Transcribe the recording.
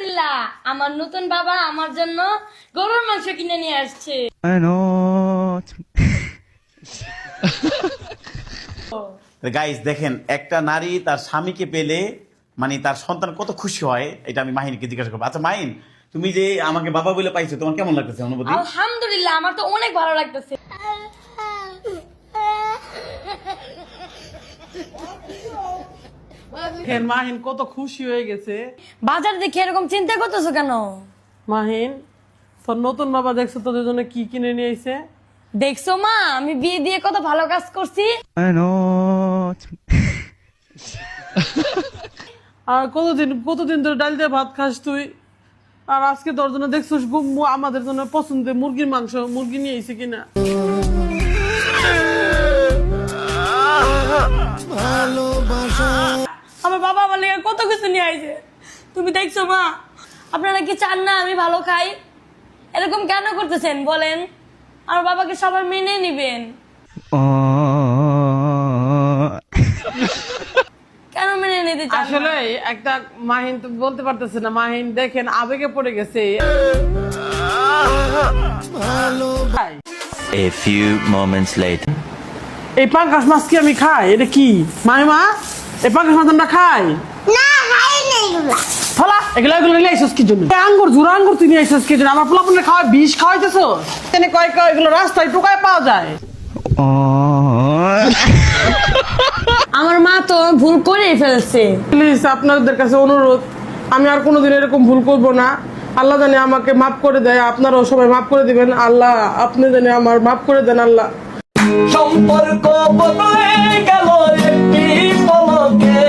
আলহামদুলিল্লাহ, আমার নতুন বাবা আমার জন্য গরুর মাংস কিনে নিয়ে আসছে। গাইস দেখেন, একটা নারী তার স্বামীকে পেলে মানে তার সন্তান কত খুশি হয়, এটা আমি মাহিনকে জিজ্ঞাসা করবো। আচ্ছা মাহিন, তুমি যে আমাকে বাবা বলে পাইছো, তোমার কেমন লাগতেছে অনুভূতি? আলহামদুলিল্লাহ, আমার তো অনেক ভালো লাগতেছে। মাহিন কত খুশি হয়ে গেছে। বাজার দেখে এরকম চিন্তা করতেছো কেন? মাহিন, তোর নতুন বাবা দেখছো তোদের জন্য কি কিনে নিয়ে আইছে? দেখছো মা, আমি বিয়ে দিয়ে কত ভালো কাজ করছি। আর কতদিন ধরে ডাল দিয়ে ভাত খাস তুই, আর আজকে তোর জন্য দেখছিস আমাদের জন্য পছন্দের মুরগির মাংস, মুরগি নিয়ে আইছে কিনা। আমার বাবা আমার লেগে কত কিছু নিয়ে আইছে, তুমি দেখছো মা? আপনারা কি চান না আমি ভালো খাই? এরকম কেন করতেছেন বলেন? আমার বাবাকে সবাই মেনে নিবেন। কেন মেনে নিতে চান না? আসলে একটা মাহিন তো বলতে পারতেছে না। মাহিন দেখেন আবেগে পড়ে গেছে। A few moments later. এই পাঙ্কাশ মাছ কি আমি খাই? এটা কি মাইমা? এই পাঙ্কাশ মাছ আমরা খাই না, খাই না এগুলা। ফলা এগুলো নিয়ে আইসস কি জন্য? আঙ্গুর জোড়া আঙ্গুর তুই নিয়ে আইসস কি জন্য? আমার পোলাপনে খাওয়া বিষ খাওয়াইতেছো? এখানে কয় এগুলো রাস্তায় টোকায় পাওয়া যায়। আমার মা তো ভুল করেই ফেলছে। প্লিজ আপনাদের কাছে অনুরোধ, আমি আর কোনোদিন এরকম ভুল করব না। আল্লাহ জানে আমাকে মাফ করে দেয়, আপনারাও সবাই মাফ করে দিবেন। আল্লাহ আপনি জানে আমার মাফ করে দেন। আল্লাহ সম্পর্ক বদলে গেল একটি পলকে।